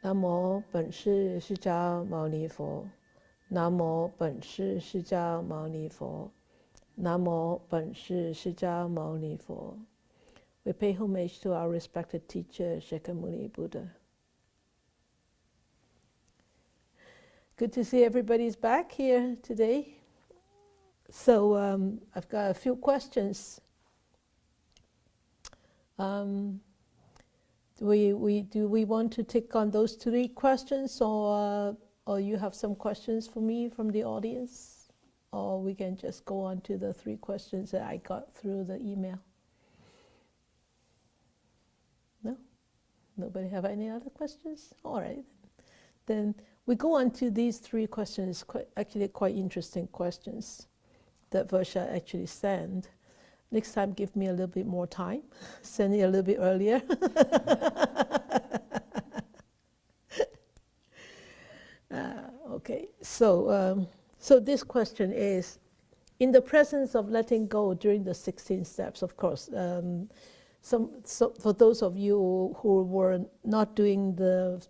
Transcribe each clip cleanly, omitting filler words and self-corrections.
南无本师释迦牟尼佛，南无本师释迦牟尼佛，南无本师释迦牟尼佛。We pay homage to our respected teacher, Shakyamuni Buddha. Good to see everybody's back here today. So I've got a few questions. Do we want to take on those 3 questions, or you have some questions for me from the audience, or we can just go on to the 3 questions that I got through the email? No? Nobody have any other questions? All right. Then we go on to these 3 questions, actually quite interesting questions that Varsha actually sent. Next time, give me a little bit more time. Send it a little bit earlier. Okay, so this question is, in the presence of letting go during the 16 steps, of course, so for those of you who were not doing the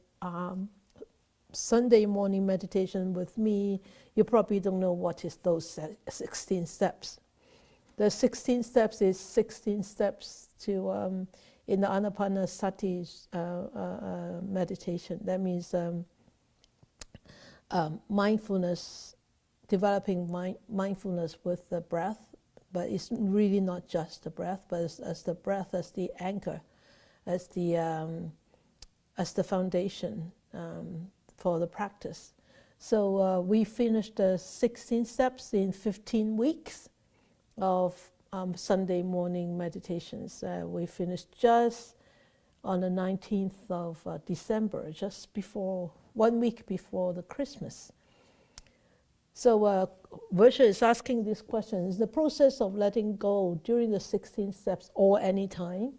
Sunday morning meditation with me, you probably don't know what is those 16 steps. The 16 steps is 16 steps to in the Anapanasati meditation. That means mindfulness, developing mindfulness with the breath, but it's really not just the breath, but as the breath as the anchor, as the foundation for the practice. So we finished the 16 steps in 15 weeks of Sunday morning meditations. We finished just on the 19th of December, just before, 1 week before the Christmas. So Varsha is asking this question: is the process of letting go during the 16 steps or any time,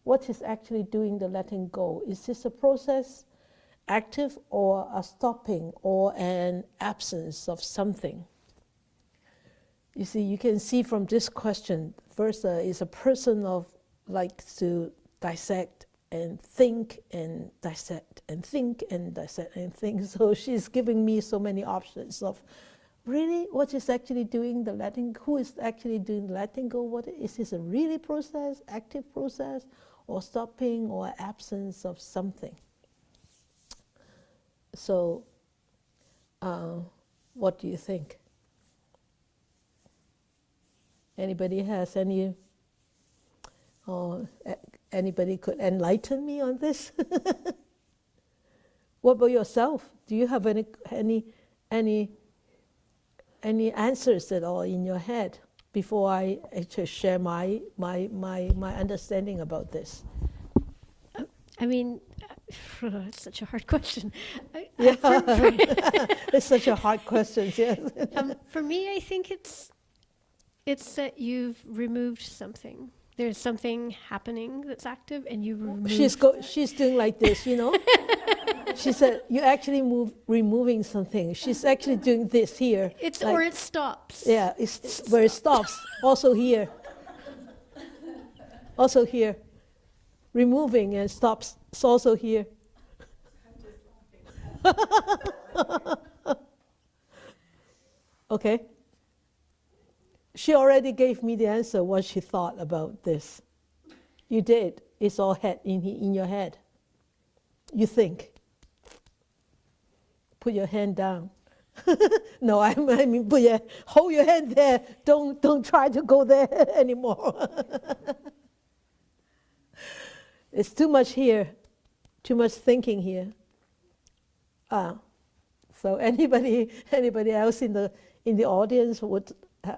what is actually doing the letting go? Is this a process active or a stopping or an absence of something? You see, you can see from this question, Varsha is a person of likes to dissect and think and dissect and think and dissect and think. So she's giving me so many options of really what is actually doing the letting, who is actually doing the letting go? What is this, a really process, active process, or stopping or absence of something? So what do you think? Anybody has any, or anybody could enlighten me on this? What about yourself? Do you have any answers at all in your head before I actually share my understanding about this? I mean, it's such a hard question. Yeah, it's such a hard question. Yes. For me, I think it's that you've removed something. There's something happening that's active, and you remove. She's doing like this, you know. She said, "You actually removing something." She's actually doing this here. It's like, or it stops. Yeah, it's where it stops. Also here. Also here. Removing and stops. It's also here. Okay. She already gave me the answer, what she thought about this. You did. It's all in your head. You think. Put your hand down. No, I mean, hold your hand there. Don't try to go there anymore. It's too much here. Too much thinking here. So anybody else in the audience would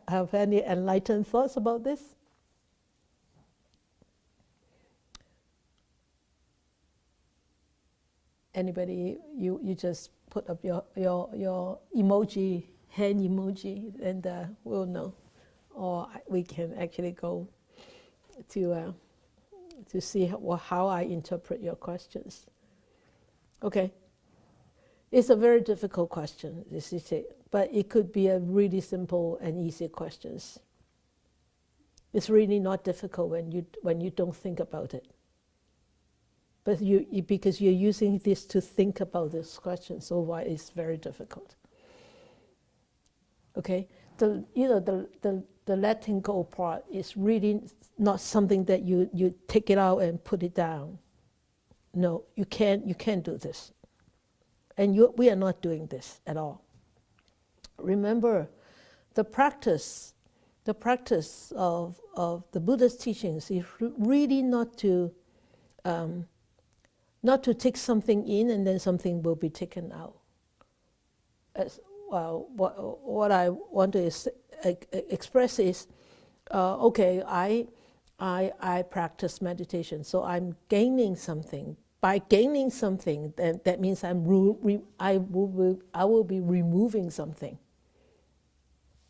have any enlightened thoughts about this? Anybody, you just put up your emoji, hand emoji, and we'll know. Or we can actually go to see how I interpret your questions. Okay. It's a very difficult question, but it could be a really simple and easy question. It's really not difficult when you don't think about it. But because you're using this to think about this question, so why it's very difficult. Okay, the letting go part is really not something that you take it out and put it down. No, you can't do this, and we are not doing this at all. Remember, the practice of the Buddha's teachings is really not to take something in and then something will be taken out. As well, what I want to express is, okay, I practice meditation, so I'm gaining something. By gaining something, that means I will be removing something.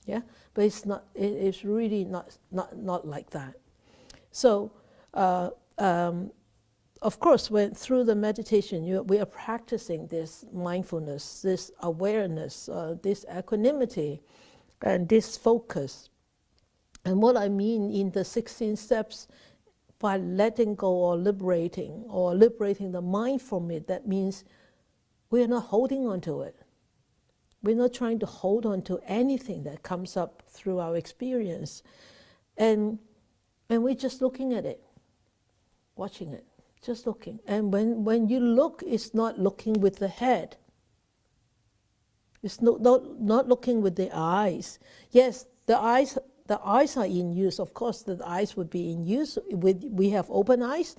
Yeah, but it's not. It's really not like that. So, of course, when through the meditation, we are practicing this mindfulness, this awareness, this equanimity, and this focus. And what I mean in the 16 steps, by letting go or liberating the mind from it, that means we are not holding on to it. We're not trying to hold on to anything that comes up through our experience. And we're just looking at it, watching it, just looking. And when you look, it's not looking with the head. It's not looking with the eyes. Yes, the eyes are in use. Of course, the eyes would be in use. We have open eyes.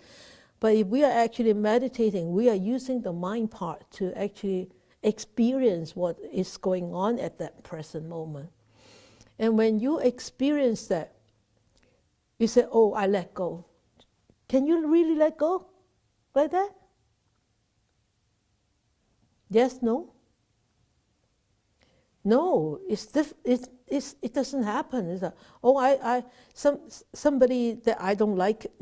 But if we are actually meditating, we are using the mind part to actually experience what is going on at that present moment. And when you experience that, you say, oh, I let go. Can you really let go like that? Yes, no? No, it doesn't happen. It's like, oh, somebody that I don't like,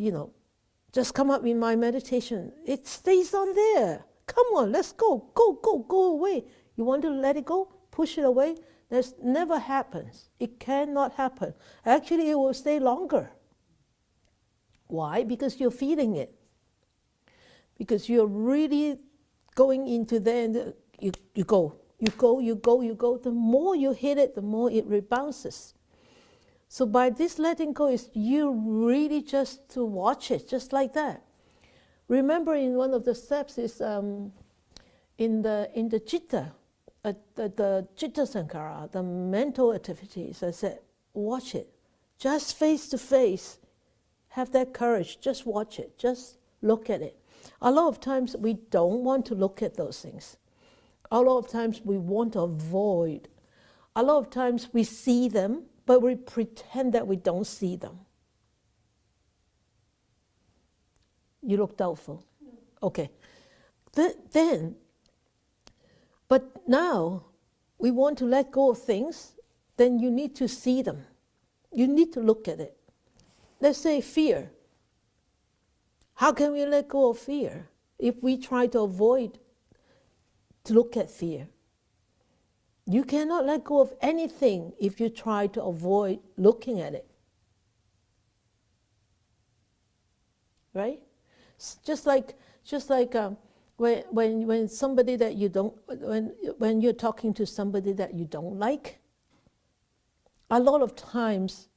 just come up in my meditation. It stays on there. Come on, let's go away. You want to let it go? Push it away? That never happens. It cannot happen. Actually, it will stay longer. Why? Because you're feeling it. Because you're really going into there and you go. The more you hit it, the more it rebounces. So by this letting go is you really just to watch it, just like that. Remember, in one of the steps is in the citta, the citta sankhara, the mental activities. I said, watch it, just face to face. Have that courage. Just watch it. Just look at it. A lot of times we don't want to look at those things. A lot of times we want to avoid. A lot of times we see them, but we pretend that we don't see them. You look doubtful. Okay. But now we want to let go of things, then you need to see them. You need to look at it. Let's say fear. How can we let go of fear if we try to avoid to look at fear? You cannot let go of anything if you try to avoid looking at it. Right? Just like when somebody that you don't, when you're talking to somebody that you don't like, a lot of times,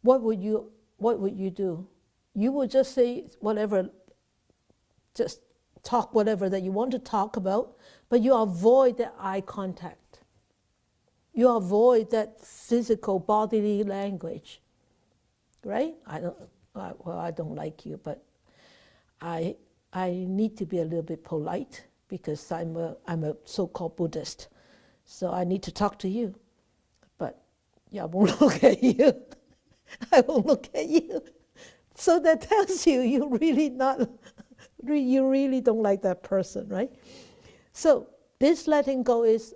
what would you do? You would just say whatever, just talk whatever that you want to talk about, but you avoid that eye contact. You avoid that physical bodily language, right? I don't like you, but I need to be a little bit polite because I'm a so-called Buddhist, so I need to talk to you. But yeah, I won't look at you. I won't look at you. So that tells you you really don't like that person, right? So this letting go is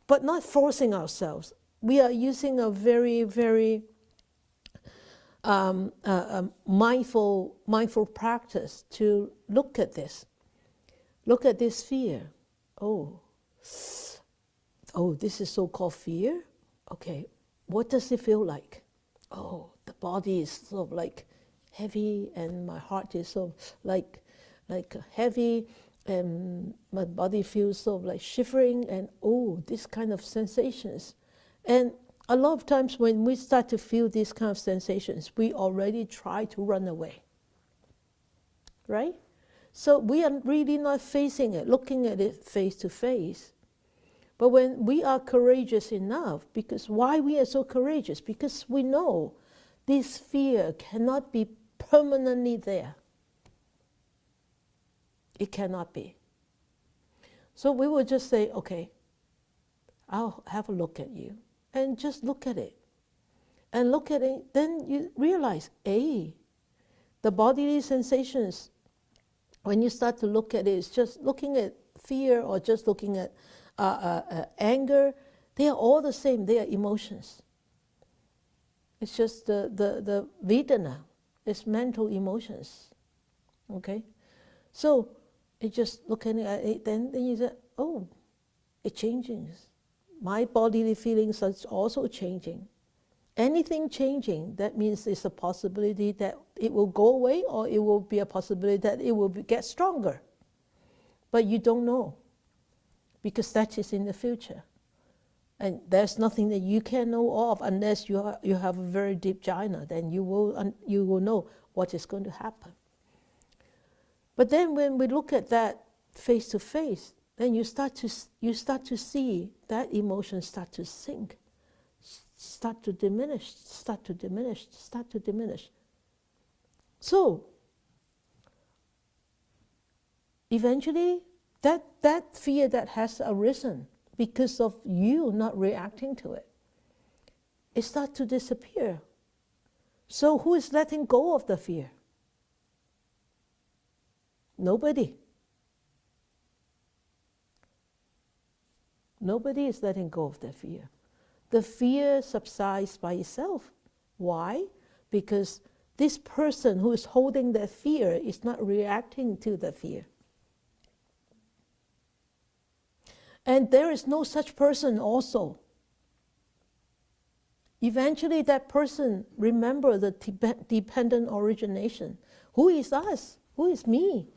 but not forcing ourselves. We are using a very, very mindful practice to look at this. Look at this fear. Oh, this is so-called fear? Okay, what does it feel like? Oh, the body is sort of like heavy, and my heart is so like heavy, and my body feels so like shivering, and this kind of sensations. And a lot of times when we start to feel these kind of sensations, we already try to run away, right? So we are really not facing it, looking at it face to face. But when we are courageous enough, because why we are so courageous? Because we know this fear cannot be permanently there. It cannot be. So we will just say, okay, I'll have a look at you. And just look at it. And look at it, then you realize, the bodily sensations, when you start to look at it, it's just looking at fear or just looking at anger, they are all the same, they are emotions. It's just the Vedana, it's mental emotions, okay? So, it just looking at it, then you say, it changes. My bodily feelings are also changing. Anything changing, that means it's a possibility that it will go away, or it will be a possibility that it will get stronger. But you don't know, because that is in the future. And there's nothing that you can know of unless you have a very deep jhana, then you will know what is going to happen. But then when we look at that face to face, then you start to see that emotion start to sink, start to diminish, start to diminish, start to diminish. So eventually that fear that has arisen because of you not reacting to it, it starts to disappear. So who is letting go of the fear? Nobody. Nobody is letting go of the fear. The fear subsides by itself. Why? Because this person who is holding that fear is not reacting to the fear. And there is no such person also. Eventually that person remembers the dependent origination. Who is us? Who is me?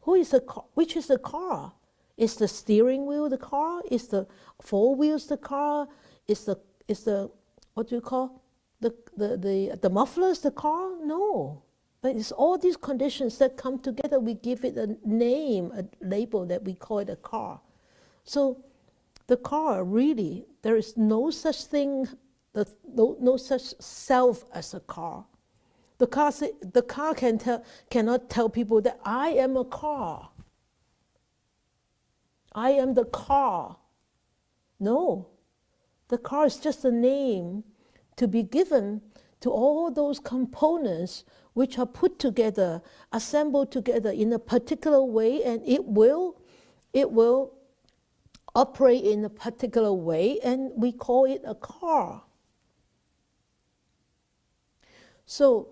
Who is the car? Which is the car? Is the steering wheel the car? Is the four wheels the car? Is the what do you call the mufflers the car? No. But it's all these conditions that come together. We give it a name, a label that we call it a car. So the car, really, there is no such thing, no such self as a car. The car cannot tell people that I am a car. I am the car. No. The car is just a name to be given to all those components which are put together, assembled together in a particular way, and it will operate in a particular way, and we call it a car. So,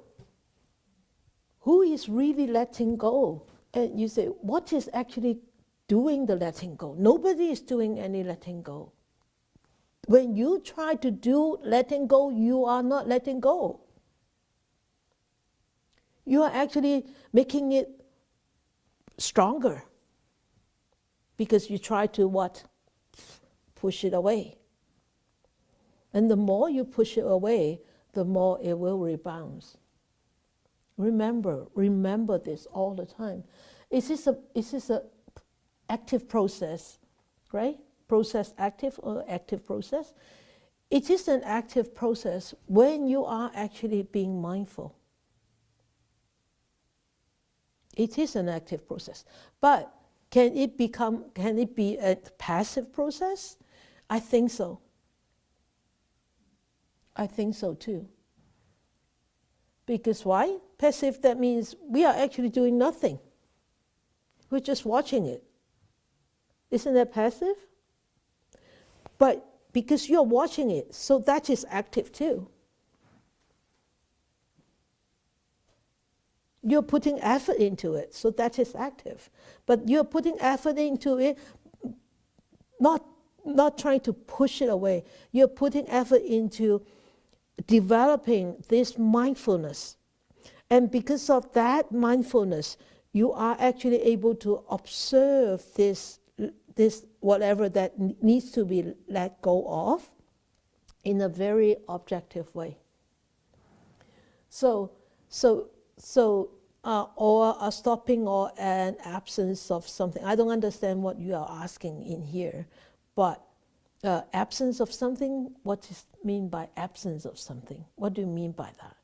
who is really letting go? And you say, what is actually doing the letting go? Nobody is doing any letting go. When you try to do letting go, you are not letting go. You are actually making it stronger. Because you try to what? Push it away. And the more you push it away, the more it will rebound. Remember this all the time. Is this a active process, right? Process active or active process? It is an active process when you are actually being mindful. It is an active process. But can it be a passive process? I think so. I think so too. Because why? Passive, that means we are actually doing nothing. We're just watching it. Isn't that passive? But because you're watching it, so that is active too. You're putting effort into it, so that is active. But you're putting effort into it, not trying to push it away. You're putting effort into developing this mindfulness. And because of that mindfulness, you are actually able to observe this whatever that needs to be let go of in a very objective way. So, or a stopping or an absence of something. I don't understand what you are asking in here, but absence of something, what is mean by absence of something? What do you mean by that?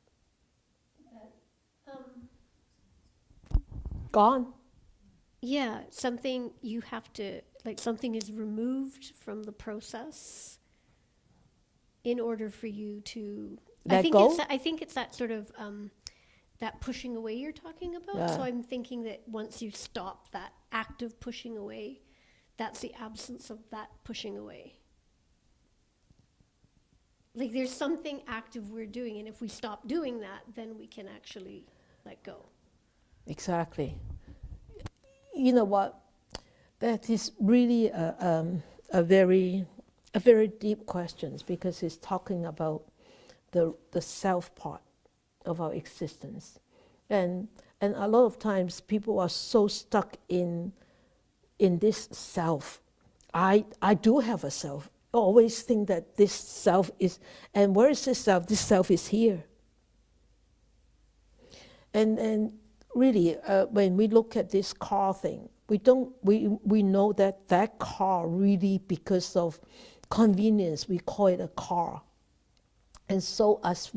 Gone? Yeah, something you have to, like something is removed from the process in order for you to Let go? I think it's that sort of that pushing away you're talking about. Yeah. So I'm thinking that once you stop that active pushing away, that's the absence of that pushing away. Like there's something active we're doing, and if we stop doing that, then we can actually let go. Exactly. You know what? That is really a very deep question, because it's talking about the self part of our existence, and a lot of times people are so stuck in this self. I do have a self. Always think that this self is, and where is this self? This self is here. And really, when we look at this car thing, we know that car really, because of convenience, we call it a car. And so as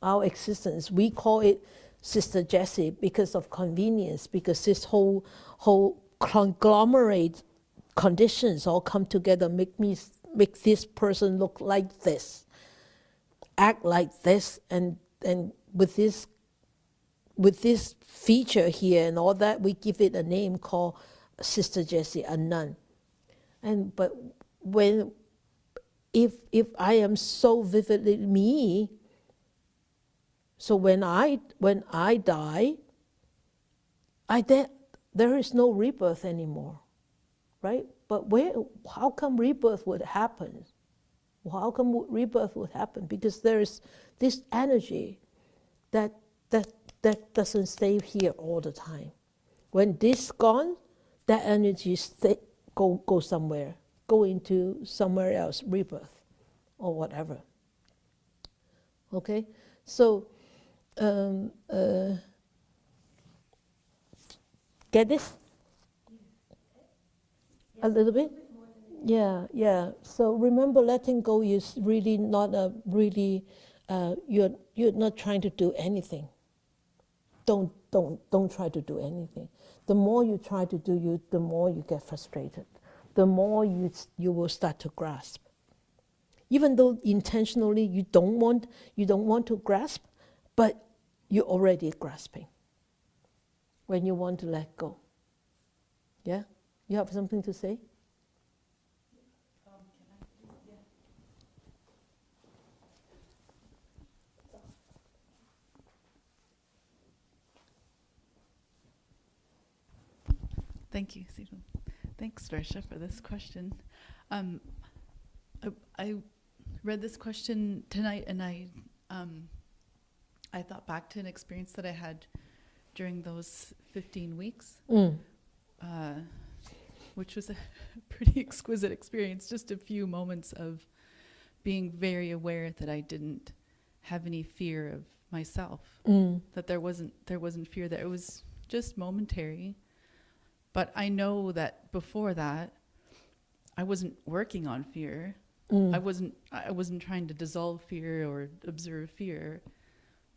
our existence, we call it Sister Jessie because of convenience, because this whole conglomerate conditions all come together, make this person look like this, act like this, and with this feature here and all that, we give it a name called Sister Jessie, a nun. But if I am so vividly me, so when I die, there is no rebirth anymore, right? But how come rebirth would happen? How come rebirth would happen? Because there is this energy that doesn't stay here all the time. When this gone, that energy go somewhere, go into somewhere else, rebirth or whatever. Okay, so get this a little bit. Yeah. So remember, letting go is really not a really. You're not trying to do anything. Don't try to do anything. The more you try to do, the more you get frustrated. The more you will start to grasp. Even though intentionally you don't want to grasp, but you're already grasping when you want to let go. Yeah? You have something to say? Thank you, Sze Fu. Thanks, Darsha, for this question. I read this question tonight, and I thought back to an experience that I had during those 15 weeks, which was a pretty exquisite experience. Just a few moments of being very aware that I didn't have any fear of myself, that there wasn't fear, that it was just momentary. But I know that before that, I wasn't working on fear. I wasn't trying to dissolve fear or observe fear.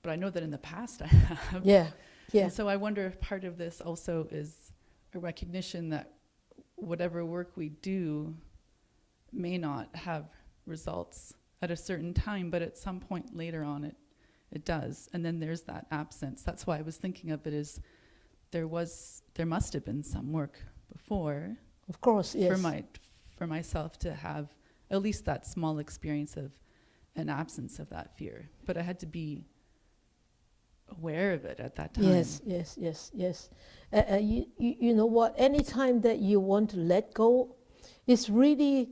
But I know that in the past I have. Yeah. And so I wonder if part of this also is a recognition that whatever work we do may not have results at a certain time, but at some point later on it does. And then there's that absence. That's why I was thinking of it as there must have been some work before. Of course, yes. For myself to have at least that small experience of an absence of that fear. But I had to be aware of it at that time. Yes. You know what? Anytime that you want to let go, it's really,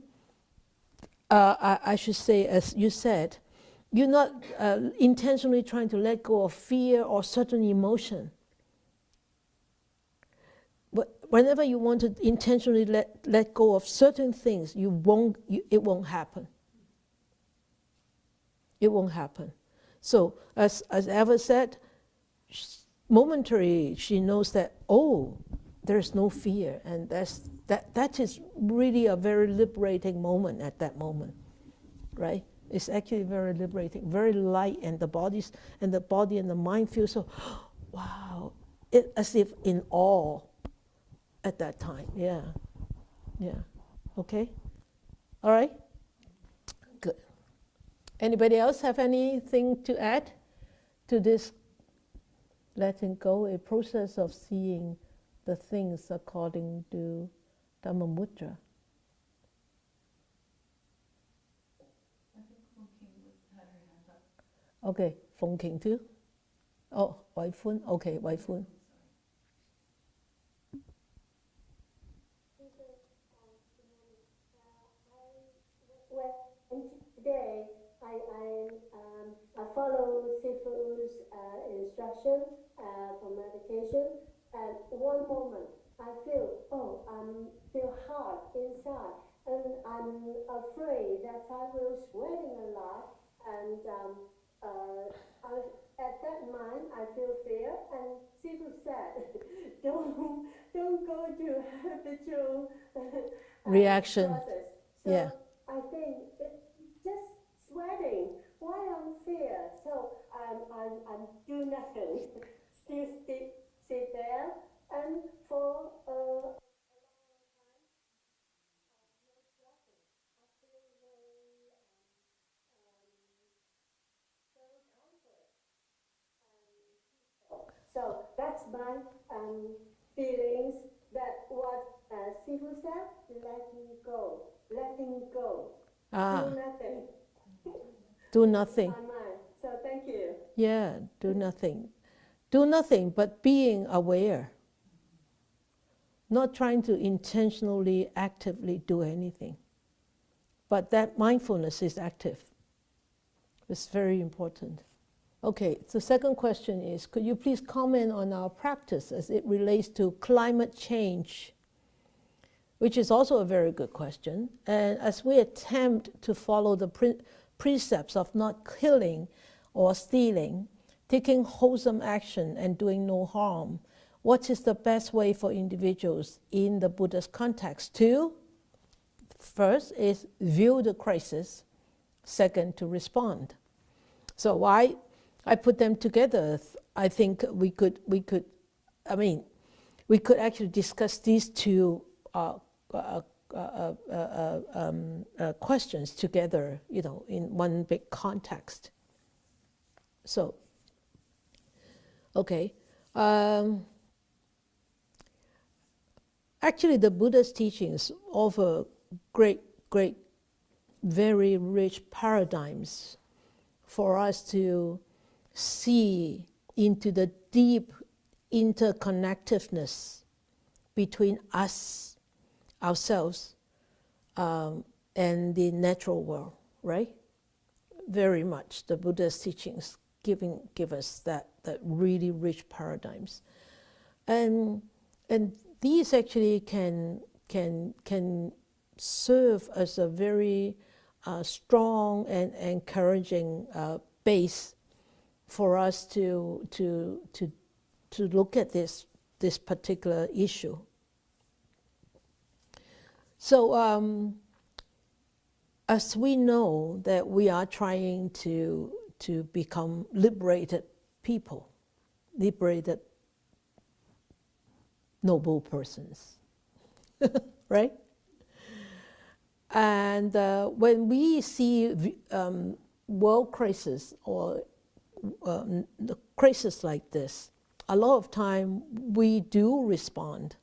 I should say, as you said, you're not intentionally trying to let go of fear or certain emotion. But whenever you want to intentionally let go of certain things, it won't happen. It won't happen. So, as Eva said, momentarily she knows that, oh, there's no fear, and that is really a very liberating moment at that moment, right? It's actually very liberating, very light, and the body and the mind feel so, wow, as if in awe at that time. Yeah. Okay. All right. Good. Anybody else have anything to add to this letting go, a process of seeing the things according to Dhammamudra? Okay, Phong King too? Oh, Wai Fun. Okay, Wai Fun. Today, I follow Sze Fu's instruction for meditation, and one moment I feel, feel hard inside, and I'm afraid that I will sweating a lot, and at that mind I feel fear, and Sze Fu said, don't go to habitual reaction. process. So Yeah. I think just sweating. Why I'm fear? So I'm do nothing. Still sit there, and for a long time, no sweating. I feel very comfort and peaceful. So that's my feelings. That what Sze Fu said, letting go. Do nothing. Do nothing. My mind. So thank you. Yeah, do nothing. Do nothing but being aware. Not trying to intentionally, actively do anything. But that mindfulness is active. It's very important. Okay, the second question is, could you please comment on our practice as it relates to climate change? Which is also a very good question. And as we attempt to follow the precepts of not killing or stealing, taking wholesome action and doing no harm, what is the best way for individuals in the Buddha's context to, first, is view the crisis, second, to respond? So why I put them together, I think we could actually discuss these two questions together, in one big context. So, okay. Actually, the Buddha's teachings offer great, very rich paradigms for us to see into the deep interconnectedness between us, ourselves, and the natural world, right? Very much the Buddha's teachings give us that really rich paradigms, and these actually can serve as a very strong and encouraging base for us to look at this particular issue. So as we know that we are trying to become liberated people, liberated noble persons, right? And when we see world crisis or the crisis like this, a lot of time we do respond.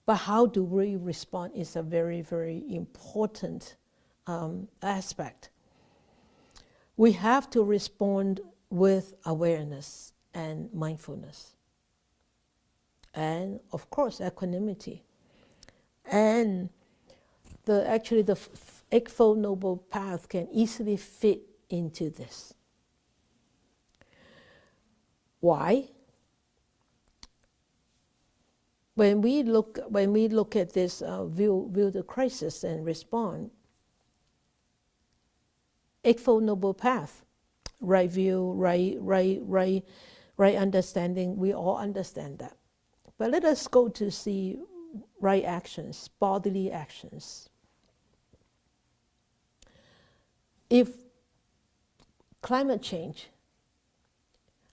But how do we respond is a very, very important aspect. We have to respond with awareness and mindfulness. And of course, equanimity. And the Eightfold Noble Path can easily fit into this. Why? When we look at this view the crisis and respond, Eightfold Noble Path, right view, right understanding, we all understand that. But let us go to see right actions, bodily actions. If climate change,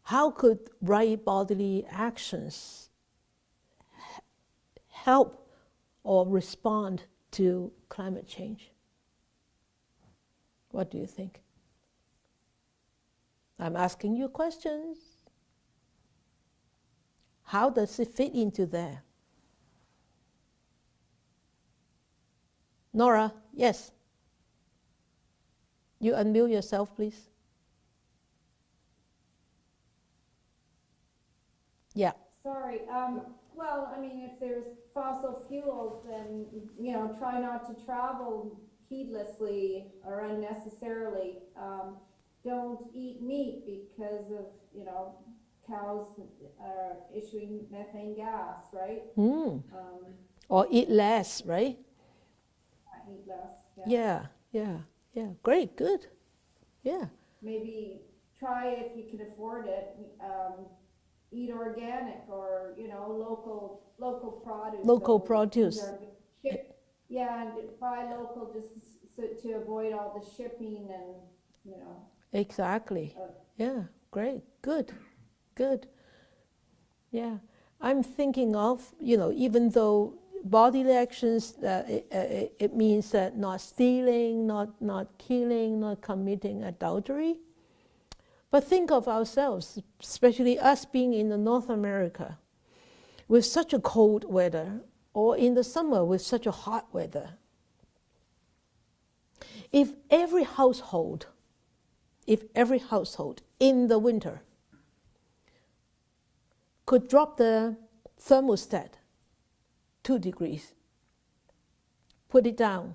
how could right bodily actions help or respond to climate change? What do you think? I'm asking you questions. How does it fit into there? Nora, yes. You unmute yourself, please. Yeah. Sorry. Well, I mean, if there's fossil fuels, then, try not to travel heedlessly or unnecessarily. Don't eat meat because of, cows are issuing methane gas, right? Or eat less, right? Eat less. Yeah. Great, good. Yeah. Maybe try, if you can afford it, eat organic or, local produce. Local So produce. Yeah, and buy local just to avoid all the shipping and, Exactly. Yeah, great, good. Yeah, I'm thinking of, even though bodily actions, it means that not stealing, not killing, not committing adultery. But think of ourselves, especially us being in the North America, with such a cold weather, or in the summer with such a hot weather. If every household in the winter could drop the thermostat 2 degrees, put it down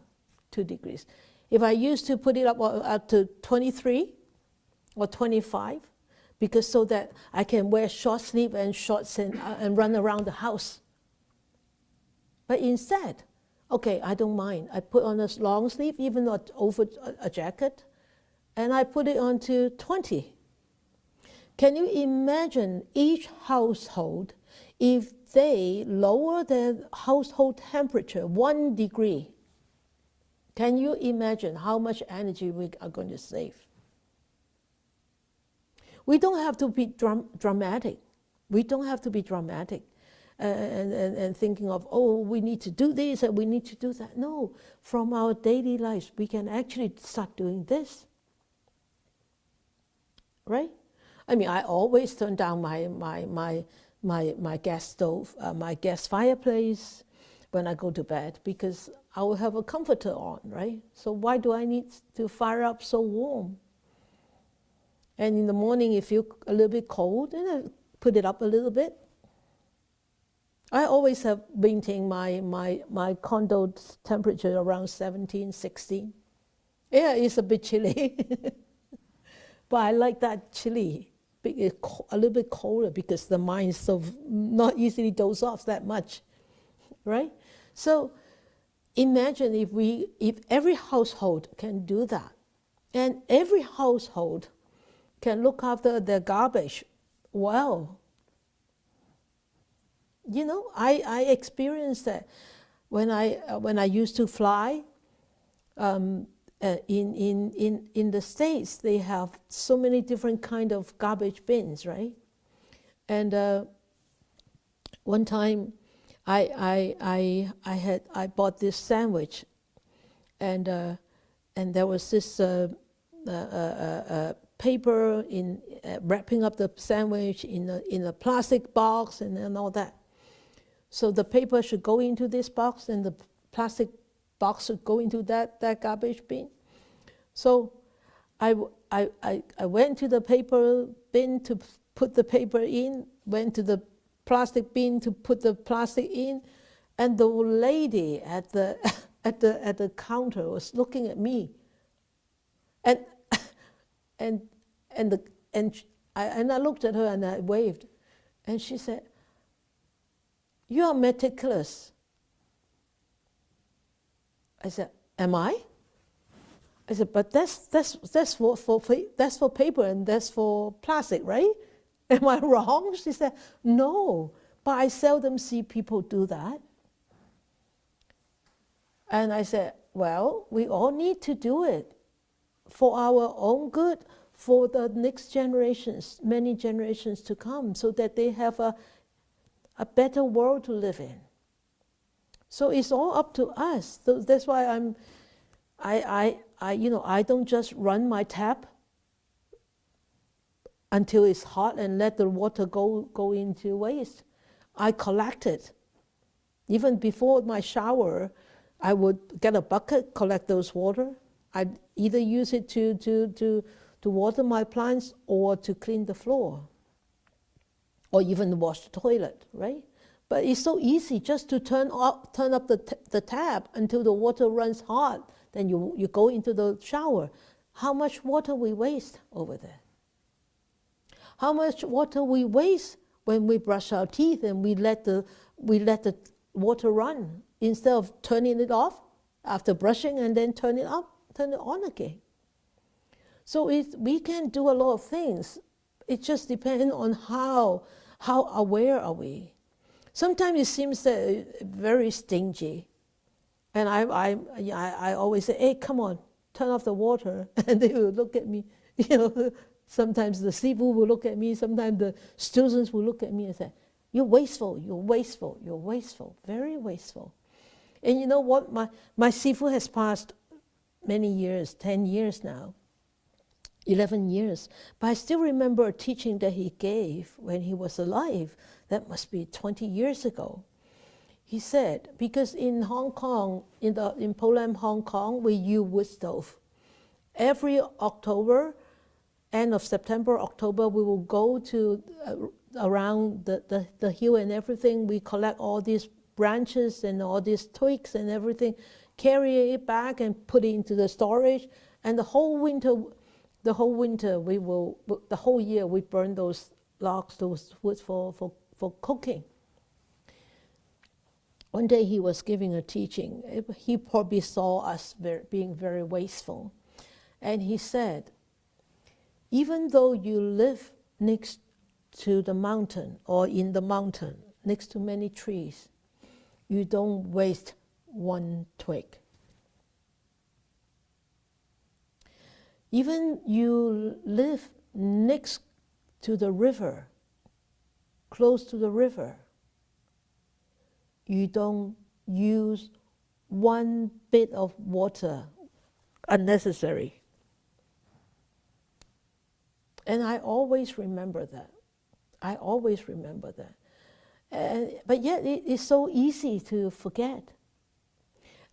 2 degrees. If I used to put it up to 23 or 25, because so that I can wear short sleeve and shorts and run around the house. But instead, okay, I don't mind. I put on a long sleeve, even not over a jacket, and I put it on to 20. Can you imagine each household, if they lower their household temperature 1 degree? Can you imagine how much energy we are going to save? We don't have to be dramatic. We don't have to be dramatic and thinking of, oh, we need to do this and we need to do that. No, from our daily lives, we can actually start doing this. Right? I mean, I always turn down my gas stove, my gas fireplace when I go to bed, because I will have a comforter on, right? So why do I need to fire up so warm? And in the morning, if you're a little bit cold, then I put it up a little bit. I always have maintained my condo temperature around 17, 16. Yeah, it's a bit chilly. But I like that chilly, a little bit colder, because the mind is so not easily doze off that much, right? So imagine if every household can do that, and every household can look after their garbage well. I experienced that when I used to fly. In the States, they have so many different kind of garbage bins, right? And one time, I bought this sandwich, and there was this paper in wrapping up the sandwich in a plastic box and all that. So the paper should go into this box, and the plastic box should go into that garbage bin. So I went to the paper bin to put the paper in, went to the plastic bin to put the plastic in, and the lady at the counter was looking at me. And and the and I looked at her and I waved, and she said, "You are meticulous." I said, "Am I?" I said, "But that's for paper and that's for plastic, right? Am I wrong?" She said, "No, but I seldom see people do that." And I said, "Well, we all need to do it for our own good, for the next generations, many generations to come, so that they have a better world to live in." So it's all up to us. So that's why I don't just run my tap until it's hot and let the water go into waste. I collect it. Even before my shower, I would get a bucket, collect those water. I'd either use it to water my plants or to clean the floor, or even wash the toilet, right? But it's so easy just to turn up the tap until the water runs hot. Then you go into the shower. How much water we waste over there? How much water we waste when we brush our teeth and we let the water run instead of turning it off after brushing and then turn it on again. So we can do a lot of things. It just depends on how aware are we. Sometimes it seems that very stingy, and I always say, "Hey, come on, turn off the water," and they will look at me. Sometimes the Sze Fu will look at me. Sometimes the students will look at me and say, "You're wasteful. You're wasteful. You're wasteful. Very wasteful." And you know what? My Sze Fu has passed many years, 10 years now, 11 years. But I still remember a teaching that he gave when he was alive. That must be 20 years ago. He said, because in Hong Kong, in Po Lam, Hong Kong, we use wood stove. Every October, end of September, October, we will go to around the hill and everything. We collect all these branches and all these twigs and everything, carry it back and put it into the storage. And the whole year we burn those logs, those wood for cooking. One day he was giving a teaching. He probably saw us being very wasteful. And he said, even though you live next to the mountain or in the mountain, next to many trees, you don't waste one twig. Even you live next to the river, close to the river, you don't use one bit of water unnecessary. And I always remember that. I always remember that. But yet it's so easy to forget.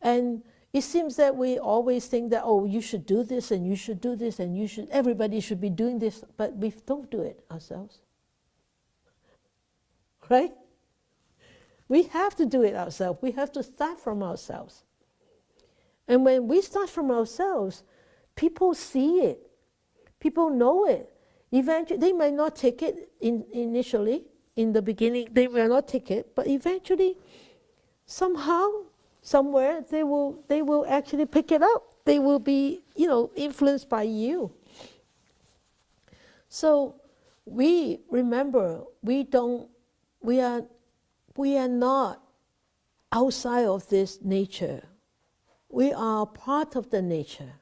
And it seems that we always think that, oh, you should do this and you should do this and everybody should be doing this, but we don't do it ourselves. Right? We have to do it ourselves. We have to start from ourselves. And when we start from ourselves, people see it. People know it. Eventually, they might not take it initially, in the beginning, they will not take it, but eventually, somehow, somewhere, they will actually pick it up. They will be, influenced by you. So we remember, we are not outside of this nature. We are part of the nature.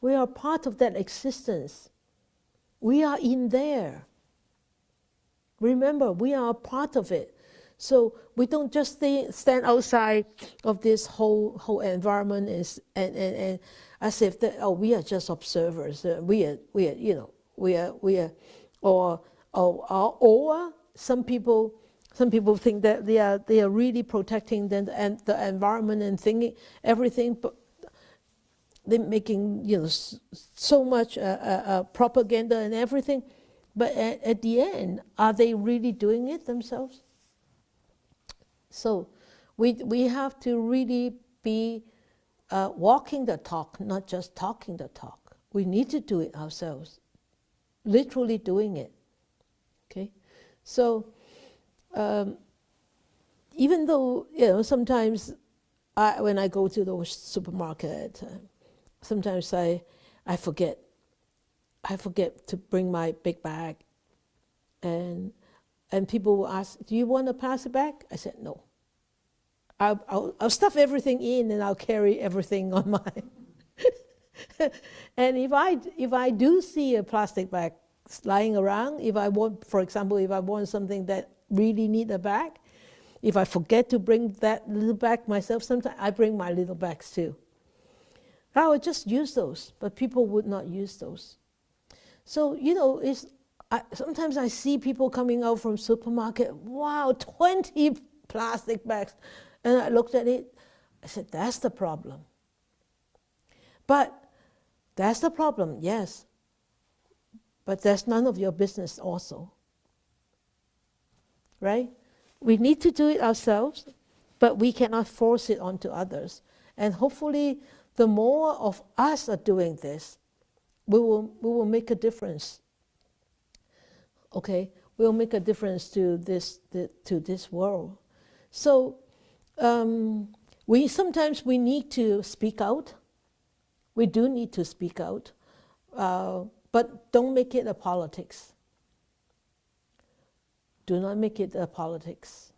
We are part of that existence. We are in there. Remember, we are a part of it. So we don't just stand outside of this whole environment and as if we are just observers. Or some people think that they are really protecting the environment and thinking everything, but they're making so much propaganda and everything. But at the end, are they really doing it themselves? So we have to really be walking the talk, not just talking the talk. We need to do it ourselves, literally doing it. Okay, so even though sometimes when I go to the supermarket, sometimes I forget to bring my big bag, and people will ask, "Do you want a plastic bag?" I said no. I'll stuff everything in, and I'll carry everything on my. And if I do see a plastic bag lying around, if I want, for example, if I want something that really need a bag, if I forget to bring that little bag myself, sometimes I bring my little bags too. I would just use those, but people would not use those. So sometimes I see people coming out from supermarket. Wow, 20 plastic bags, and I looked at it. I said, "That's the problem." But that's the problem, yes. But that's none of your business also. Right? We need to do it ourselves, but we cannot force it onto others. And hopefully, the more of us are doing this, we will make a difference. Okay? We'll make a difference to this world. So sometimes we need to speak out. We do need to speak out, but don't make it a politics. Do not make it a politics.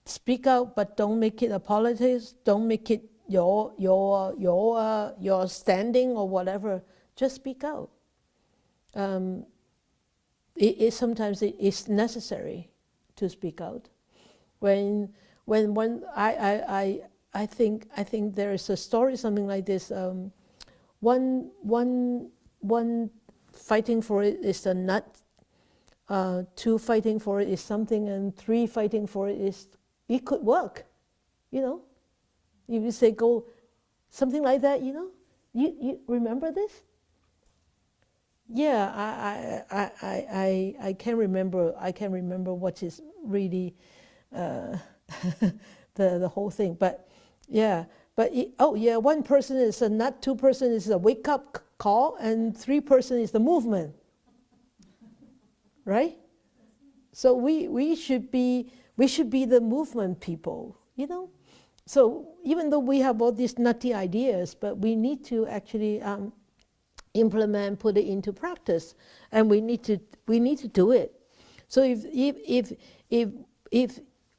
Speak out, but don't make it a politics. Don't make it your standing or whatever. Just speak out. Sometimes it is necessary to speak out. When I think there is a story, something like this. One fighting for it is a nut. 2 fighting for it is something, and 3 fighting for it could work. If you say go, something like that. You remember this? Yeah, I can remember. I can remember what is really the whole thing, but. Yeah, but one person is a nut, 2 person is a wake-up call, and 3 person is the movement, right? So we should be the movement people, So even though we have all these nutty ideas, but we need to actually implement, put it into practice, and we need to do it. So if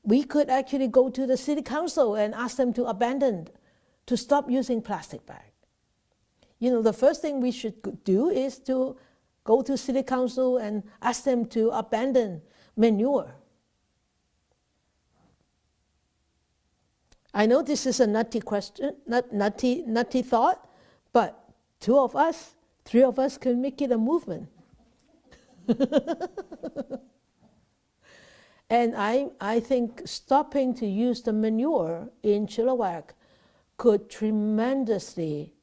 we could actually go to the city council and ask them to stop using plastic bag. The first thing we should do is to go to city council and ask them to abandon manure. I know this is a nutty question, nutty thought, but 2 of us, 3 of us can make it a movement. And I think stopping to use the manure in Chilliwack could tremendously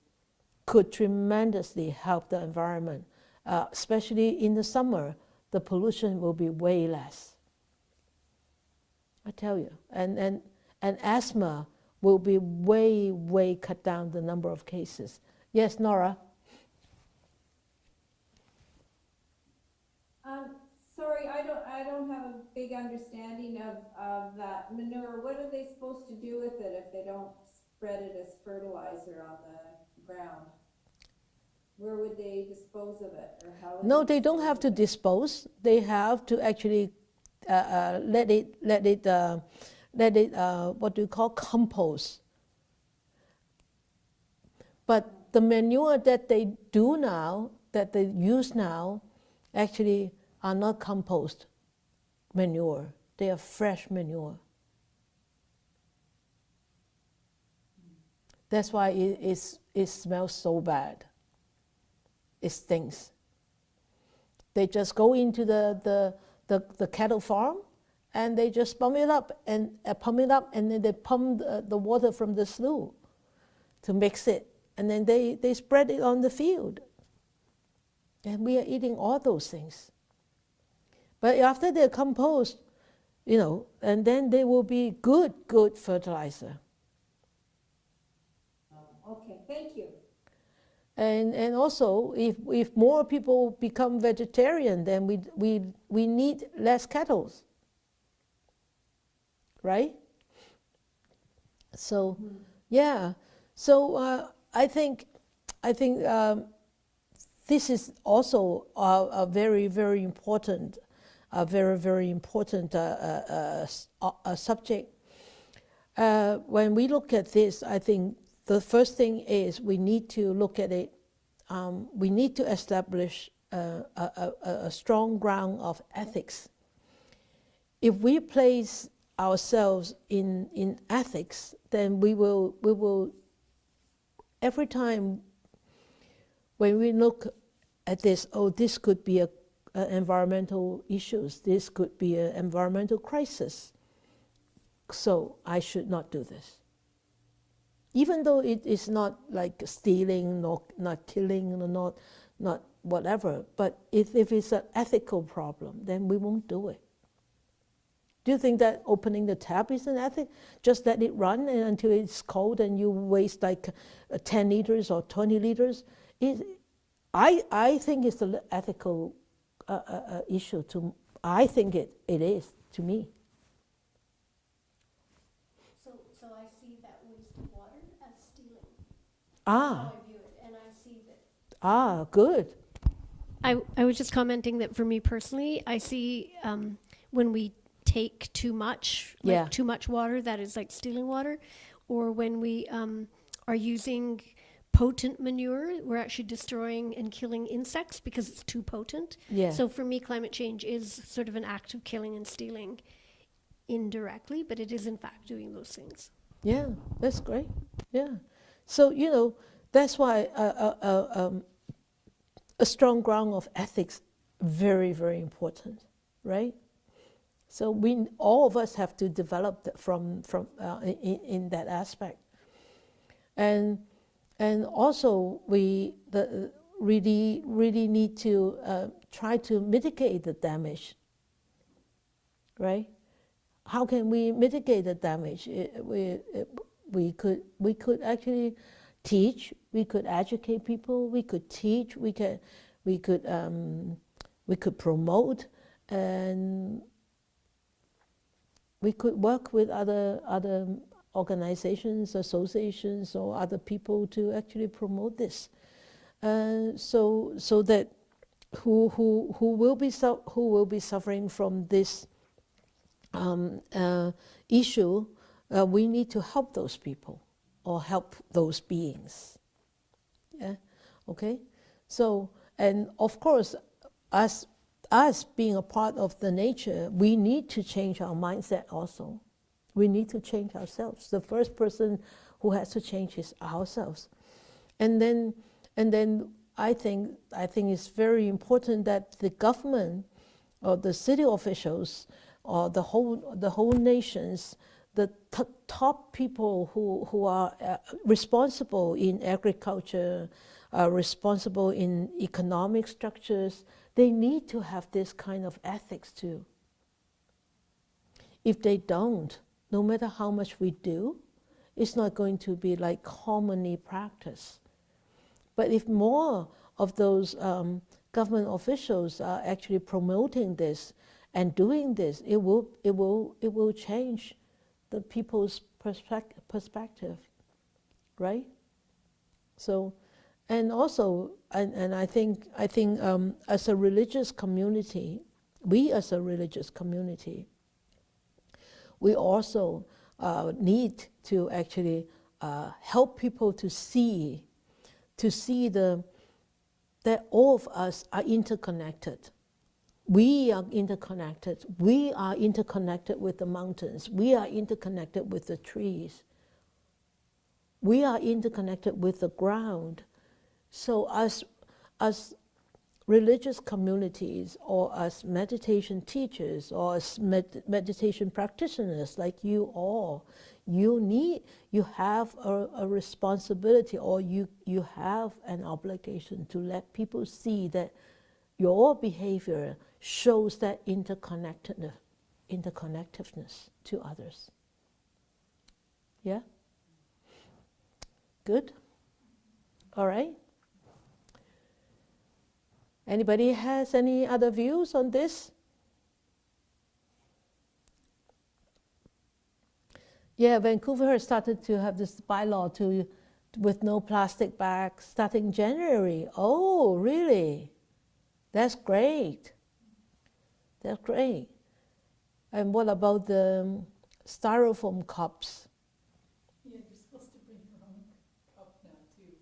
help the environment, especially in the summer. The pollution will be way less. I tell you, and asthma will be way cut down the number of cases. Yes, Nora. Sorry, I don't have a big understanding of that manure. What are they supposed to do with it if they don't spread it as fertilizer on the ground? Where would they dispose of it, or how? No, they don't have to dispose. They have to actually let it what do you call compost. But the manure that they do now, that they use now, actually are not compost manure. They are fresh manure. That's why it smells so bad. It stinks. They just go into the cattle farm, and they just pump it up, and then they pump the water from the slough to mix it, and then they spread it on the field. And we are eating all those things. But after they're compost, and then they will be good fertilizer. Okay, thank you. And also, if more people become vegetarian, then we need less cattle, right? So, yeah. So I think this is also a very, very important, subject. When we look at this, I think the first thing is we need to look at it. We need to establish a strong ground of ethics. If we place ourselves in ethics, then we will every time when we look at this, oh, this could be a environmental issues, this could be an environmental crisis, so I should not do this. Even though it is not like stealing, not killing, not whatever, but if it's an ethical problem, then we won't do it. Do you think that opening the tap is an ethic? Just let it run until it's cold and you waste like 10 liters or 20 liters? I think it's an ethical issue. I think it is to me. So I see that waste of water as stealing. Ah. That's how I view it, and I see that. Ah, good. I was just commenting that for me personally, I see when we take too much, like too much water, that is like stealing water, or when we are using potent manure, we're actually destroying and killing insects because it's too potent. Yeah. So for me, climate change is sort of an act of killing and stealing indirectly, but it is in fact doing those things. Yeah, that's great. Yeah. So, that's why a strong ground of ethics, very, very important, right? So all of us have to develop that from in that aspect, and also we really need to try to mitigate the damage, right? How can we mitigate the damage? We could actually teach. We could educate people. We could teach. We could promote, and we could work with other organizations, associations, or other people to actually promote this, so that who will be suffering from this issue, we need to help those people or help those beings. Yeah, okay. So, and of course, us being a part of the nature, we need to change our mindset also. We need to change ourselves. The first person who has to change is ourselves. And then I think it's very important that the government or the city officials or the whole nations, the top people who are responsible in agriculture, responsible in economic structures, they need to have this kind of ethics too. If they don't, no matter how much we do, it's not going to be like commonly practiced. But if more of those government officials are actually promoting this and doing this, it will change the people's perspective, right? So, and also, and I think as a religious community, we also need to actually help people to see that all of us are interconnected. We are interconnected. We are interconnected with the mountains. We are interconnected with the trees. We are interconnected with the ground. So as religious communities, or as meditation teachers, or as meditation practitioners like you all, you have a responsibility, or you have an obligation to let people see that your behavior shows that interconnectedness to others. Yeah? Good? All right? Anybody has any other views on this? Yeah, Vancouver has started to have this bylaw with no plastic bags starting January. Oh, really? That's great. That's great. And what about the styrofoam cups? Yeah, you're supposed to bring your own cup now too.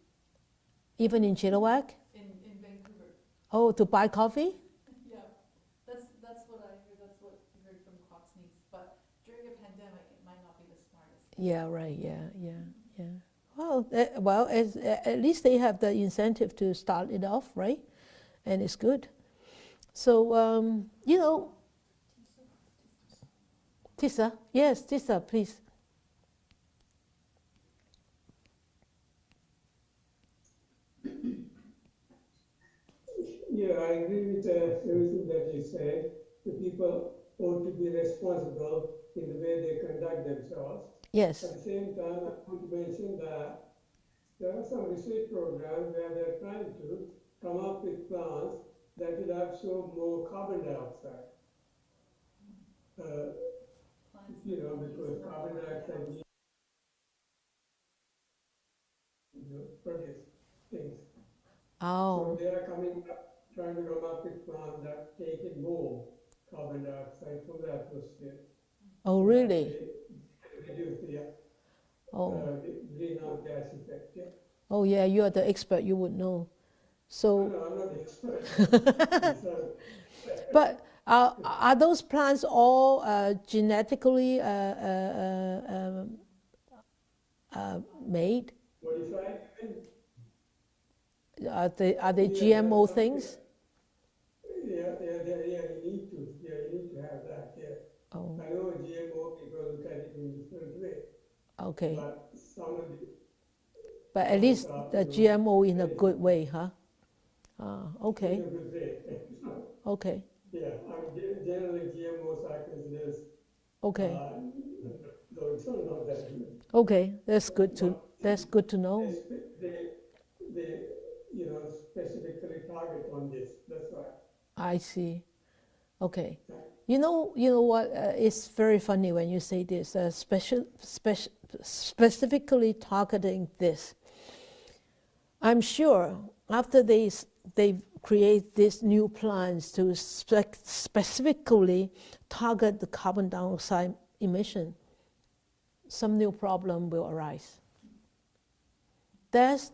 Even in Chilliwack? In Vancouver. Oh, to buy coffee? Yeah, that's what I heard. That's what I heard from Coxneys. But during a pandemic, it might not be the smartest. Yeah, right. Yeah. Well, at least they have the incentive to start it off, right? And it's good. So, Tissa, yes, Tissa, please. Yeah, I agree with everything that you said. The people ought to be responsible in the way they conduct themselves. Yes. At the same time, I want to mention that there are some research programs where they're trying to come up with plants that will absorb more carbon dioxide. Because carbon dioxide needs to produce things. Oh. So they are trying to come up with plants that take in more carbon dioxide from the atmosphere. Oh, really? Reduce the greenhouse gas effect. Yeah. Oh, yeah, you are the expert, you would know. So, No, I'm not the expert. but are those plants all genetically made? Modified? Are they GMO things? Yeah, you need to have that, yeah. Oh, I know GMO people look at it in a different way, okay. but some of the But at least the GMO in a good way, huh? Okay, in a good way. okay, Yeah, I mean, generally GMOs are considered okay, not that good. okay. That's good to know. They specifically target on this. That's why. I see. Okay. You know what? It's very funny when you say this. Specifically targeting this. I'm sure after they create these new plans to specifically target the carbon dioxide emission, some new problem will arise. That's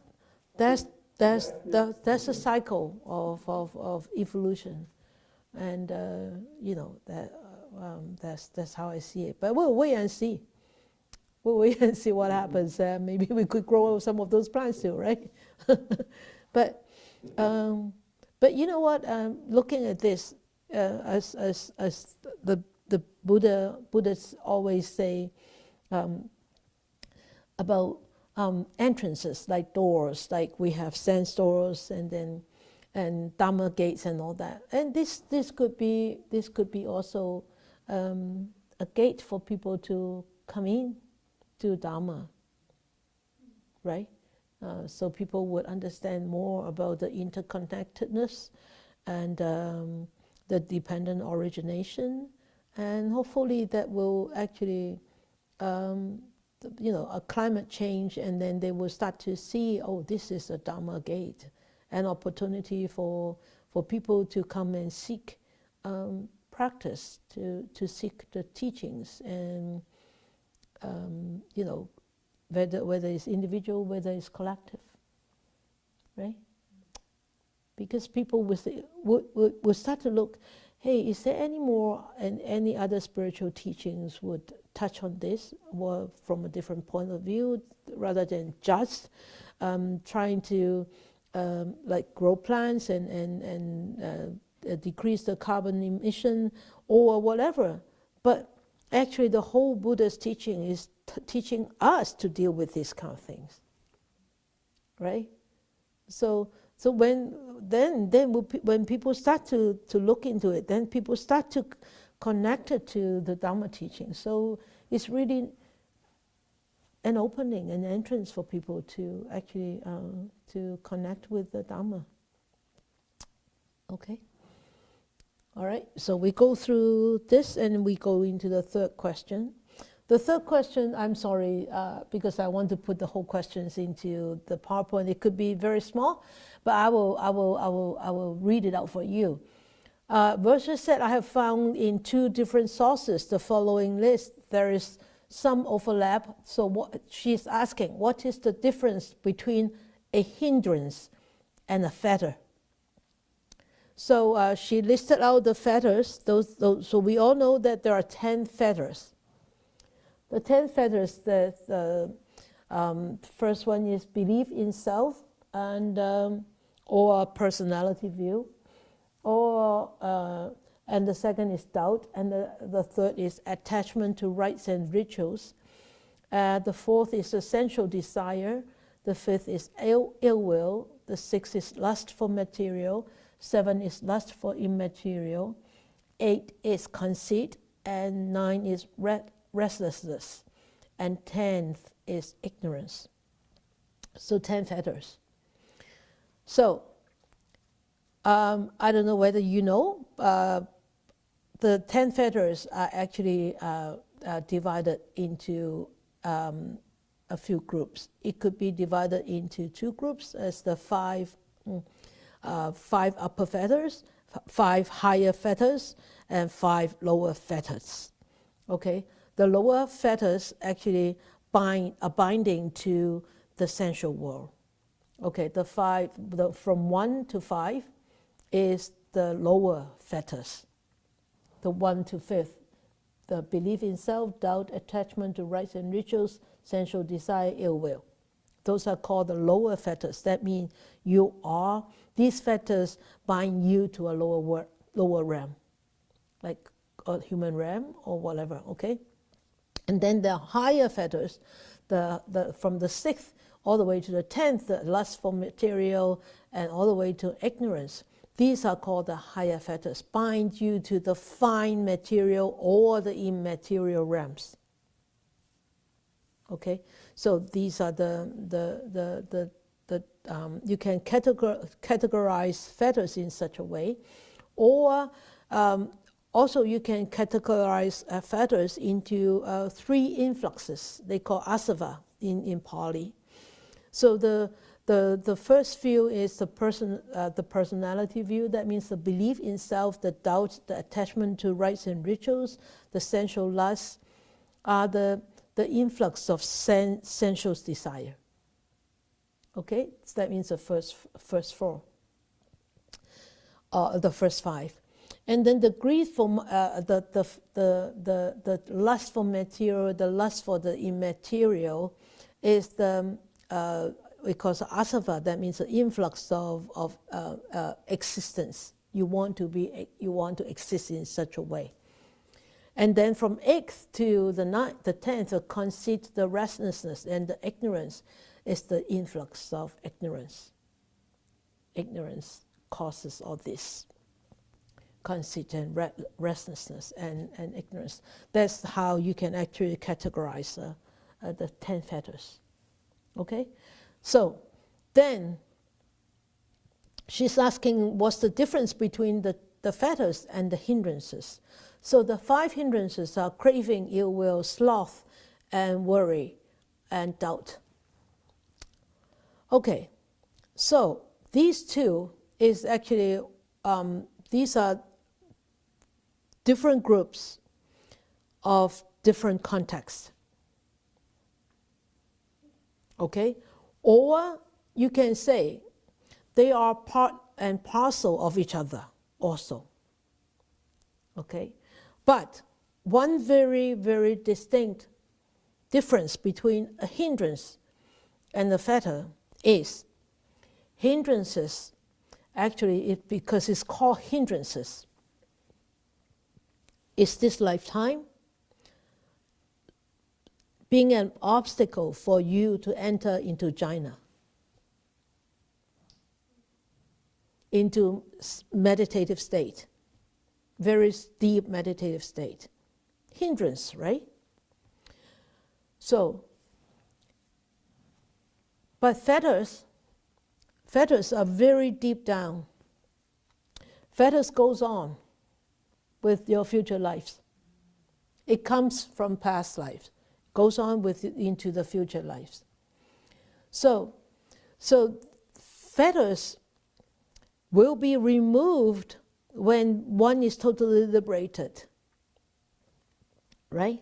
a cycle of evolution, and that's how I see it. But we'll wait and see. We'll wait and see what happens. Maybe we could grow some of those plants too, right? But you know what? Looking at this, as the Buddhists always say about entrances, like doors, like we have sense doors and Dharma gates and all that. And this could be also a gate for people to come in to Dharma, right? So people would understand more about the interconnectedness and the dependent origination, and hopefully that will actually, a climate change, and then they will start to see, oh, this is a Dharma gate, an opportunity for people to come and seek practice, to seek the teachings, and whether it's individual, whether it's collective, right? Because people will start to look, hey, is there any more and any other spiritual teachings would touch on this from a different point of view, rather than just trying to grow plants and decrease the carbon emission or whatever. But actually the whole Buddha's teaching is teaching us to deal with these kind of things, right? So when people start to look into it, then people start to connect it to the Dharma teaching. So it's really an opening, an entrance for people to actually to connect with the Dharma. Okay. All right. So we go through this and we go into the third question. The third question, I'm sorry, because I want to put the whole questions into the PowerPoint. It could be very small, but I will read it out for you. Versa said, I have found in 2 different sources the following list. There is some overlap. So what she's asking, what is the difference between a hindrance and a fetter? So she listed out the fetters. So we all know that there are 10 fetters. The 10 fetters, the first one is belief in self, and or personality view, and the second is doubt, and the third is attachment to rites and rituals. The fourth is essential desire. The fifth is ill will. The sixth is lust for material. 7 is lust for immaterial. 8 is conceit, and 9 is restlessness, and 10th is ignorance. So 10 fetters. So I don't know whether you know, the 10 fetters are actually divided into a few groups. It could be divided into 2 groups as the 5 upper fetters, 5 higher fetters, and 5 lower fetters. Okay, the lower fetters actually are binding to the sensual world. Okay, from 1 to 5 is the lower fetters. The 1 to 5th, the belief in self, doubt, attachment to rites and rituals, sensual desire, ill will. Those are called the lower fetters. That means these fetters bind you to a lower realm, like a human realm or whatever, okay? And then the higher fetters, from the 6th all the way to the 10th, the lust for material, and all the way to ignorance. These are called the higher fetters, bind you to the fine material or the immaterial realms. Okay, so these are you can categorize fetters in such a way, or also you can categorize fetters into 3 influxes. They call asava in Pali. So the first view is the personality view. That means the belief in self, the doubt, the attachment to rites and rituals, the sensual lust, are the influx of sensual desire. Okay, so that means the first 4, the first 5, and then the greed for the lust for material, the lust for the immaterial, is the because asava. That means the influx of existence. You want to exist in such a way. And then from 8th to the 10th, the conceit, the restlessness, and the ignorance is the influx of ignorance. Ignorance causes all this. Conceit and restlessness and ignorance. That's how you can actually categorize the 10 fetters. Okay? So then she's asking what's the difference between the fetters and the hindrances. So the 5 hindrances are craving, ill will, sloth, and worry, and doubt. Okay, so these 2 is actually, these are different groups of different contexts. Okay, or you can say they are part and parcel of each other also. Okay, but one very, very distinct difference between a hindrance and a fetter is hindrances, actually, because it's called hindrances, is this lifetime being an obstacle for you to enter into jhana, into meditative state, very deep meditative state. Hindrance, right? So, but fetters are very deep down. feathers goes on with your future lives. It comes from past lives, goes on with into the future lives. So fetters will be removed when one is totally liberated, right?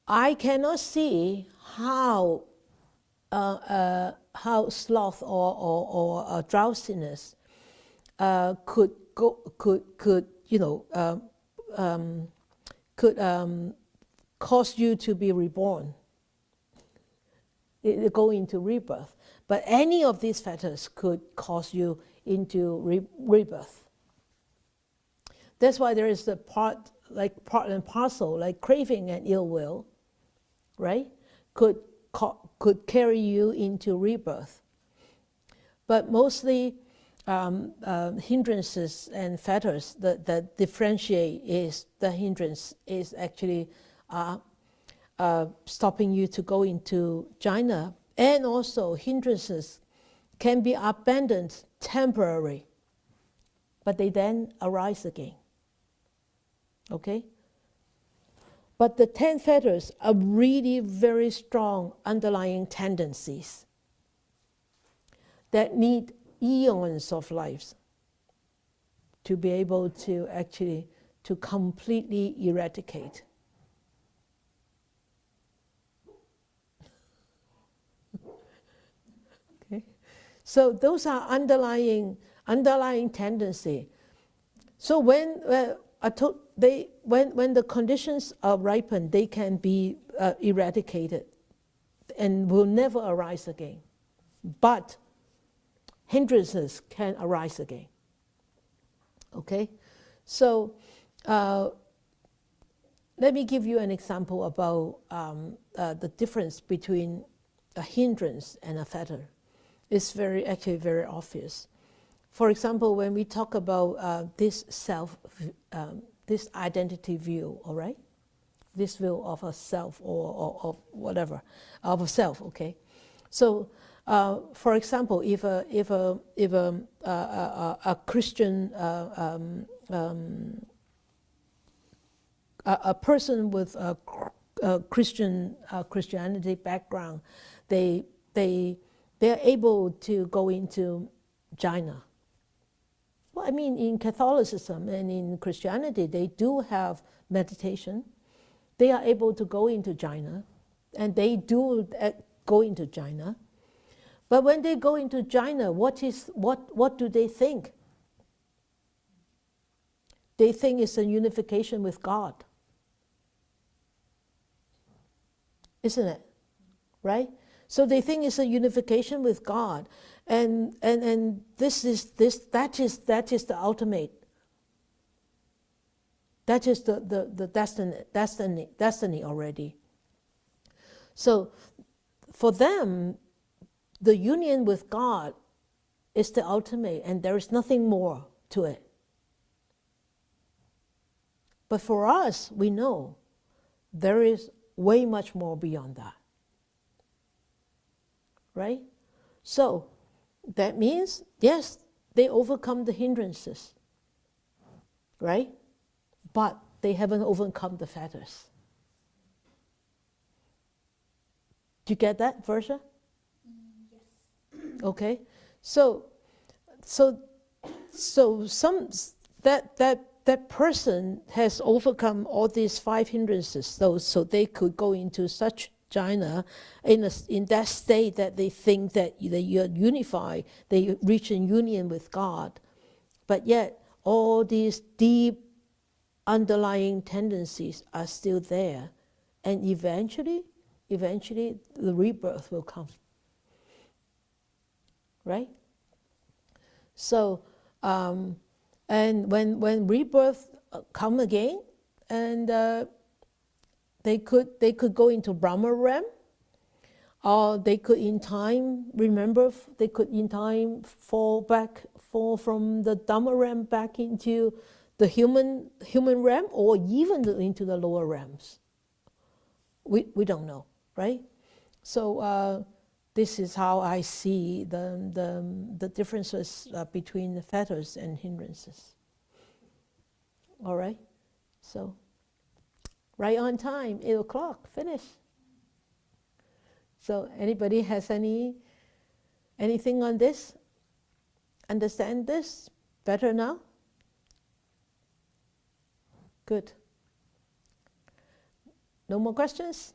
I cannot see how sloth or drowsiness could cause you to be reborn, go into rebirth. But any of these factors could cause you into rebirth. That's why there is the part and parcel, like craving and ill will, right? Could carry you into rebirth. But mostly hindrances and fetters that differentiate is the hindrance is actually stopping you to go into jhana. And also hindrances can be abandoned temporarily, but they then arise again. Okay? But the 10 fetters are really very strong underlying tendencies that need eons of lives to be able to actually to completely eradicate. Okay? So those are underlying tendency. So when when the conditions are ripened, they can be eradicated and will never arise again. But hindrances can arise again. Okay? So let me give you an example about the difference between a hindrance and a fetter. It's actually very obvious. For example, when we talk about this self, this identity view, all right? This view of a self or of whatever, of a self, okay? So, for example, if a Christian, a person with a Christianity background, they're able to go into jhana. Well, I mean, in Catholicism and in Christianity, they do have meditation. They are able to go into jhana, and they do go into jhana. But when they go into jhana, what do they think? They think it's a unification with God. Isn't it? Right? So they think it's a unification with God. And that is the ultimate. That is the destiny already. So for them, the union with God is the ultimate, and there is nothing more to it. But for us, we know there is way much more beyond that. Right? So that means, yes, they overcome the hindrances, right? But they haven't overcome the fetters. Do you get that, Versha? Yes. Okay. So that person has overcome all these 5 hindrances, so they could go into such jhana in that state that they think that you're unified, they reach in union with God. But yet all these deep underlying tendencies are still there, and eventually the rebirth will come. Right? So and when rebirth come again, and they could go into Brahma realm, or they could in time fall from the Dhamma realm back into the human realm, or even into the lower realms. We don't know, right? So This is how I see the differences between the fetters and hindrances. All right? So, right on time, 8 o'clock, finish. So, anybody has anything on this? Understand this better now? Good. No more questions?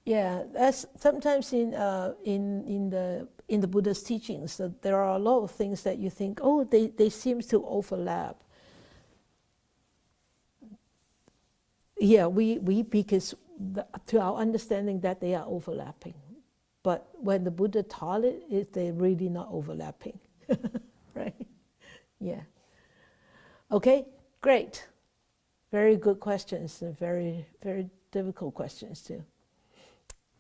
Yeah, that's sometimes in the Buddha's teachings that there are a lot of things that you think, oh, they seem to overlap. Yeah, we because to our understanding that they are overlapping, but when the Buddha taught it, they're really not overlapping, right? Yeah. Okay, great. Very good questions and very, very difficult questions too.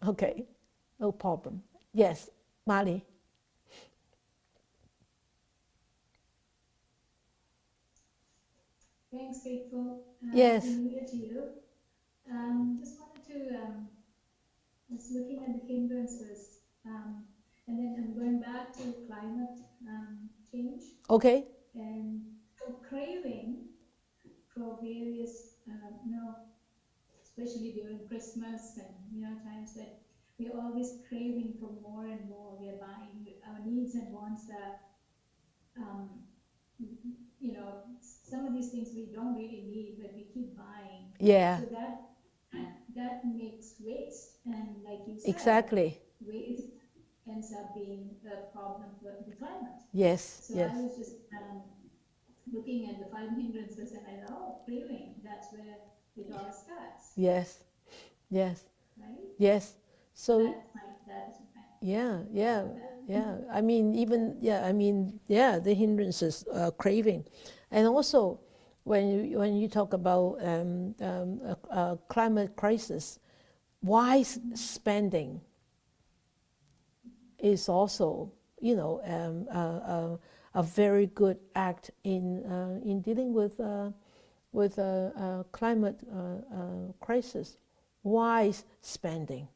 Okay, no problem. Yes, Mali. Thanks, Faithful. Yes. Happy New Year to you. Just wanted to, was looking at the hindrances, and then I'm going back to climate change. Okay. And craving for various, especially during Christmas and, times that we're always craving for more and more. We're buying, our needs and wants are, some of these things we don't really need, but we keep buying. Yeah. So that makes waste. And like you said, exactly. Waste ends up being a problem for the climate. Yes. So yes. I was just looking at the 5 hindrances, and I know craving, that's where it all starts. Yes. Yes. Right? Yes. So that is my yeah. I mean, the hindrances, craving, and also when you talk about climate crisis, wise spending is also a very good act in dealing with climate crisis. Wise spending.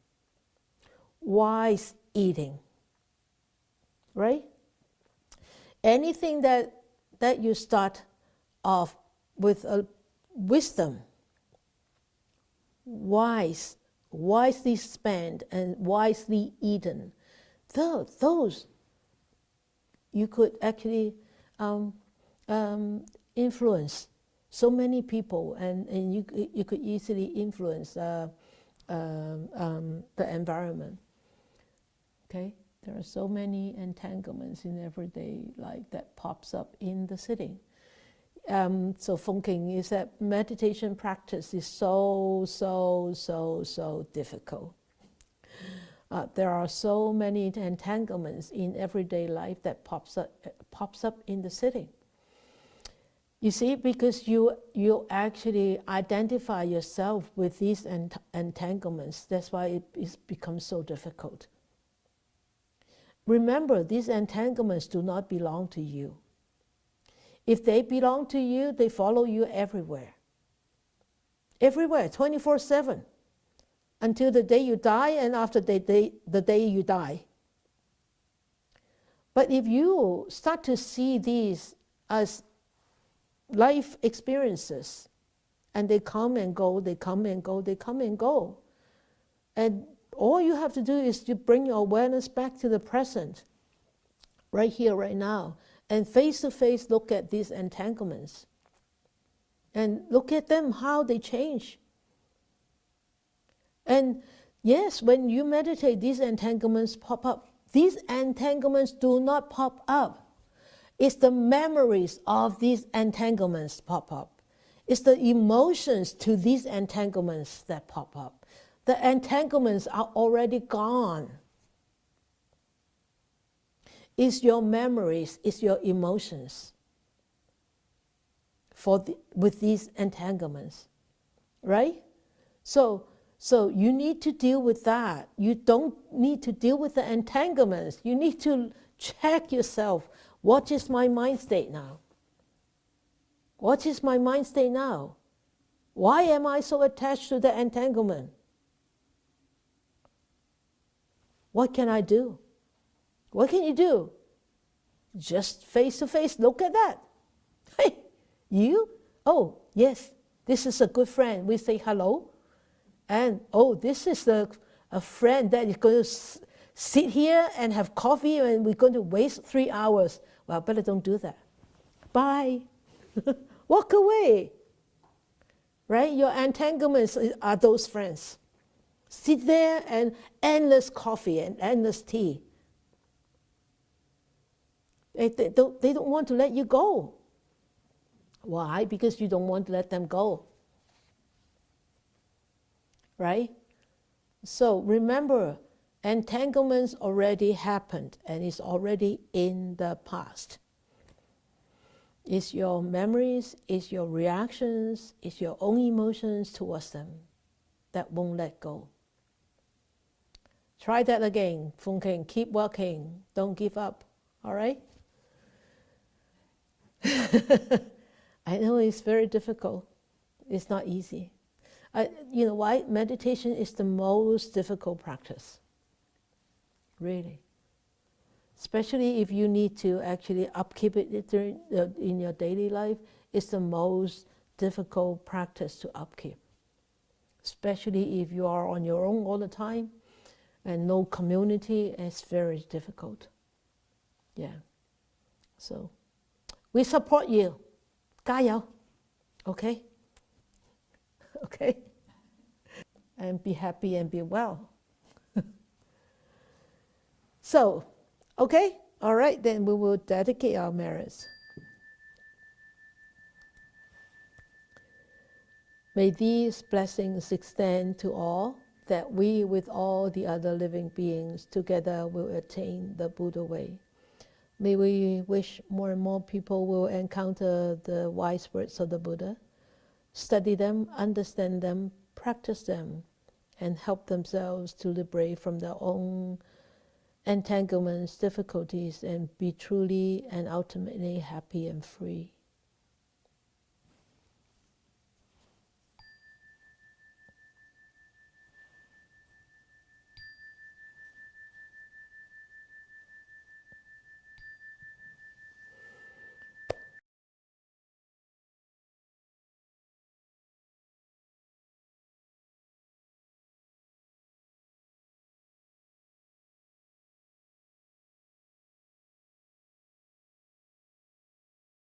Wise eating, right? Anything that you start off with a wisdom, wisely spent and wisely eaten, those you could actually influence so many people, and you could easily influence the environment. Okay, there are so many entanglements in everyday life that pops up in the sitting. So Fengking is that meditation practice is so difficult. There are so many entanglements in everyday life that pops up in the sitting. You see, because you actually identify yourself with these entanglements, that's why it becomes so difficult. Remember, these entanglements do not belong to you. If they belong to you, they follow you everywhere. Everywhere, 24/7. Until the day you die and after the day you die. But if you start to see these as life experiences, and they come and go, they come and go, they come and go, and all you have to do is to bring your awareness back to the present, right here, right now, and face to face look at these entanglements. And look at them, how they change. And yes, when you meditate, these entanglements pop up. These entanglements do not pop up. It's the memories of these entanglements pop up. It's the emotions to these entanglements that pop up. The entanglements are already gone. It's your memories, it's your emotions with these entanglements, right? So you need to deal with that. You don't need to deal with the entanglements. You need to check yourself. What is my mind state now? What is my mind state now? Why am I so attached to the entanglement? What can I do? What can you do? Just face to face, look at that. Hey, you? Oh, yes, this is a good friend. We say hello. And, oh, this is a friend that is going to sit here and have coffee and we're going to waste 3 hours. Well, better don't do that. Bye. Walk away. Right? Your entanglements are those friends. Sit there and endless coffee and endless tea. They don't want to let you go. Why? Because you don't want to let them go. Right? So remember, entanglements already happened and it's already in the past. It's your memories, it's your reactions, it's your own emotions towards them that won't let go. Try that again, Fung King. Keep working. Don't give up. All right? I know it's very difficult. It's not easy. You know why? Meditation is the most difficult practice. Really. Especially if you need to actually upkeep it in your daily life, it's the most difficult practice to upkeep. Especially if you are on your own all the time and no community, it's very difficult. Yeah. So, we support you. 加油. Okay? Okay? And be happy and be well. So, okay? All right, then we will dedicate our merits. May these blessings extend to all, that we with all the other living beings together will attain the Buddha way. May we wish more and more people will encounter the wise words of the Buddha, study them, understand them, practice them, and help themselves to liberate from their own entanglements, difficulties, and be truly and ultimately happy and free.